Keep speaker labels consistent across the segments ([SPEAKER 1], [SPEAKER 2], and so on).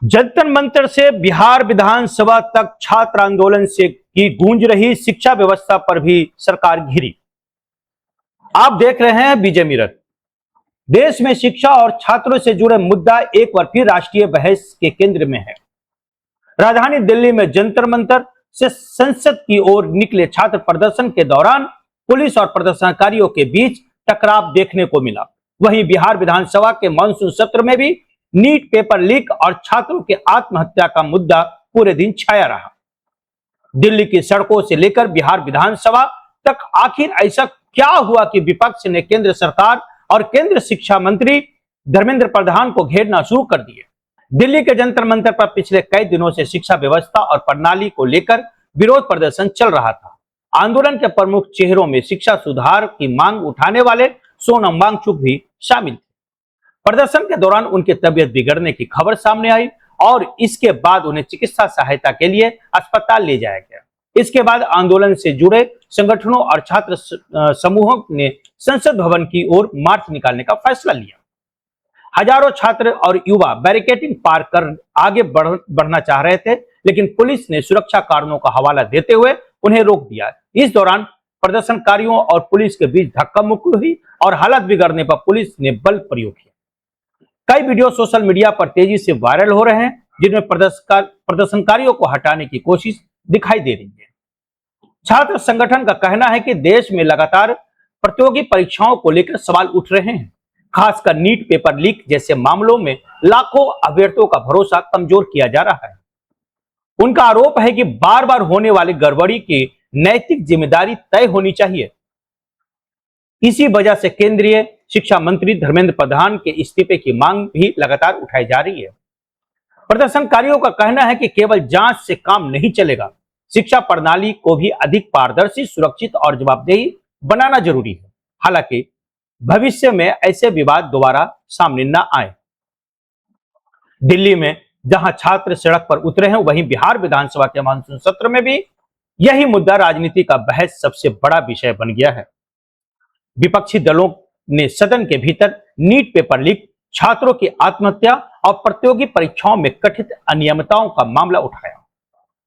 [SPEAKER 1] जंतर मंतर से बिहार विधानसभा तक छात्र आंदोलन से की गूंज रही शिक्षा व्यवस्था पर भी सरकार घिरी। आप देख रहे हैं विजय मिरर। देश में शिक्षा और छात्रों से जुड़े मुद्दा एक बार फिर राष्ट्रीय बहस के केंद्र में है। राजधानी दिल्ली में जंतर मंतर से संसद की ओर निकले छात्र प्रदर्शन के दौरान पुलिस और प्रदर्शनकारियों के बीच टकराव देखने को मिला। वहीं बिहार विधानसभा के मानसून सत्र में भी नीट पेपर लीक और छात्रों के आत्महत्या का मुद्दा पूरे दिन छाया रहा। दिल्ली की सड़कों से लेकर बिहार विधानसभा तक आखिर ऐसा क्या हुआ कि विपक्ष ने केंद्र सरकार और केंद्र शिक्षा मंत्री धर्मेंद्र प्रधान को घेरना शुरू कर दिए। दिल्ली के जंतर मंतर पर पिछले कई दिनों से शिक्षा व्यवस्था और प्रणाली को लेकर विरोध प्रदर्शन चल रहा था। आंदोलन के प्रमुख चेहरों में शिक्षा सुधार की मांग उठाने वाले सोनम वांगचुक भी शामिल थे। प्रदर्शन के दौरान उनकी तबीयत बिगड़ने की खबर सामने आई और इसके बाद उन्हें चिकित्सा सहायता के लिए अस्पताल ले जाया गया। इसके बाद आंदोलन से जुड़े संगठनों और छात्र समूहों ने संसद भवन की ओर मार्च निकालने का फैसला लिया। हजारों छात्र और युवा बैरिकेडिंग पार कर आगे बढ़ना चाह रहे थे, लेकिन पुलिस ने सुरक्षा कारणों का हवाला देते हुए उन्हें रोक दिया। इस दौरान प्रदर्शनकारियों और पुलिस के बीच धक्का मुक्की हुई और हालत बिगड़ने पर पुलिस ने बल प्रयोग किया। कई वीडियो सोशल मीडिया पर तेजी से वायरल हो रहे हैं, जिनमें प्रदर्शनकारियों को हटाने की कोशिश दिखाई दे रही है। छात्र संगठन का कहना है कि देश में लगातार प्रतियोगी परीक्षाओं को लेकर सवाल उठ रहे हैं। खासकर नीट पेपर लीक जैसे मामलों में लाखों अभ्यर्थियों का भरोसा कमजोर किया जा रहा है। उनका आरोप है कि बार बार होने वाली गड़बड़ी की नैतिक जिम्मेदारी तय होनी चाहिए। इसी वजह से केंद्रीय शिक्षा मंत्री धर्मेंद्र प्रधान के इस्तीफे की मांग भी लगातार उठाई जा रही है। प्रदर्शनकारियों का कहना है कि केवल जांच से काम नहीं चलेगा, शिक्षा प्रणाली को भी अधिक पारदर्शी, सुरक्षित और जवाबदेही बनाना जरूरी है। हालांकि भविष्य में ऐसे विवाद दोबारा सामने न आए। दिल्ली में जहां छात्र सड़क पर उतरे हैं, वहीं बिहार विधानसभा के मानसून सत्र में भी यही मुद्दा राजनीति का बहस सबसे बड़ा विषय बन गया है। विपक्षी दलों ने सदन के भीतर नीट पेपर लीक, छात्रों की आत्महत्या और प्रतियोगी परीक्षाओं में कथित अनियमितताओं का मामला उठाया।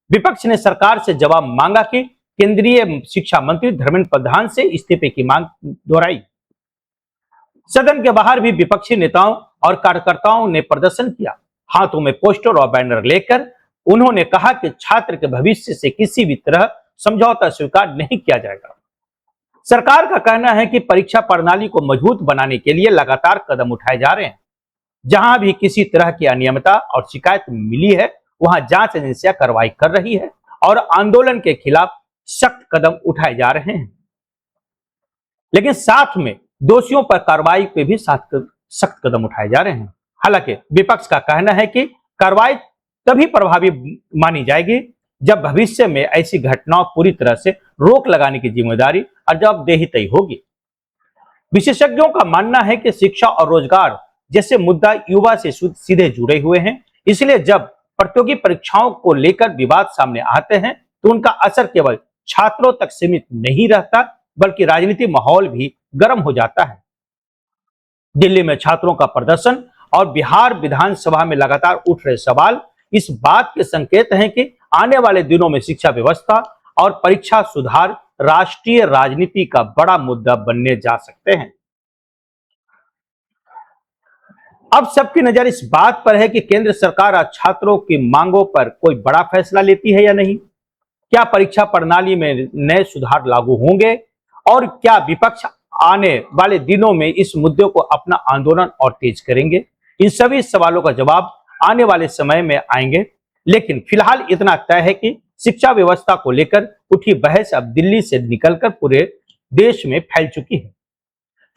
[SPEAKER 1] विपक्ष ने सरकार से जवाब मांगा कि केंद्रीय शिक्षा मंत्री धर्मेंद्र प्रधान से इस्तीफे की मांग दोहराई। सदन के बाहर भी विपक्षी नेताओं और कार्यकर्ताओं ने प्रदर्शन किया। हाथों में पोस्टर और बैनर लेकर उन्होंने कहा कि छात्र के भविष्य से किसी भी तरह समझौता स्वीकार नहीं किया जाएगा। सरकार का कहना है कि परीक्षा प्रणाली को मजबूत बनाने के लिए लगातार कदम उठाए जा रहे हैं। जहां भी किसी तरह की अनियमितता और शिकायत मिली है, वहां जांच एजेंसियां कार्रवाई कर रही है और आंदोलन के खिलाफ सख्त कदम उठाए जा रहे हैं। लेकिन साथ में दोषियों पर कार्रवाई पे भी सख्त कदम उठाए जा रहे हैं। हालांकि विपक्ष का कहना है कि कार्रवाई तभी प्रभावी मानी जाएगी जब भविष्य में ऐसी घटनाओं पूरी तरह से रोक लगाने की जिम्मेदारी और जवाबदेही तय होगी। विशेषज्ञों का मानना है कि शिक्षा और रोजगार जैसे मुद्दा युवा से सीधे जुड़े हुए हैं, इसलिए जब प्रतियोगी परीक्षाओं को लेकर विवाद सामने आते हैं तो उनका असर केवल छात्रों तक सीमित नहीं रहता, बल्कि राजनीतिक माहौल भी गर्म हो जाता है। दिल्ली में छात्रों का प्रदर्शन और बिहार विधानसभा में लगातार उठ रहे सवाल इस बात के संकेत हैं कि आने वाले दिनों में शिक्षा व्यवस्था और परीक्षा सुधार राष्ट्रीय राजनीति का बड़ा मुद्दा बनने जा सकते हैं। अब सबकी नजर इस बात पर है कि केंद्र सरकार आज छात्रों की मांगों पर कोई बड़ा फैसला लेती है या नहीं। क्या परीक्षा प्रणाली में नए सुधार लागू होंगे और क्या विपक्ष आने वाले दिनों में इस मुद्दे को अपना आंदोलन और तेज करेंगे। इन सभी सवालों का जवाब आने वाले समय में आएंगे, लेकिन फिलहाल इतना तय है कि शिक्षा व्यवस्था को लेकर उठी बहस अब दिल्ली से निकलकर पूरे देश में फैल चुकी है।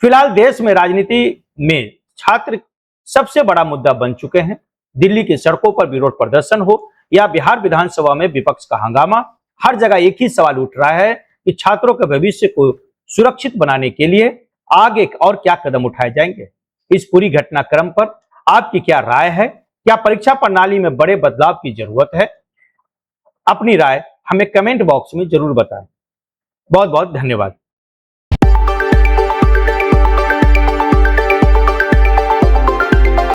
[SPEAKER 1] फिलहाल देश में राजनीति में छात्र सबसे बड़ा मुद्दा बन चुके हैं। दिल्ली की सड़कों पर विरोध प्रदर्शन हो या बिहार विधानसभा में विपक्ष का हंगामा, हर जगह एक ही सवाल उठ रहा है कि छात्रों के भविष्य को सुरक्षित बनाने के लिए आगे और क्या कदम उठाए जाएंगे। इस पूरी घटनाक्रम पर आपकी क्या राय है? क्या परीक्षा प्रणाली में बड़े बदलाव की जरूरत है? अपनी राय हमें कमेंट बॉक्स में जरूर बताएं। बहुत बहुत धन्यवाद।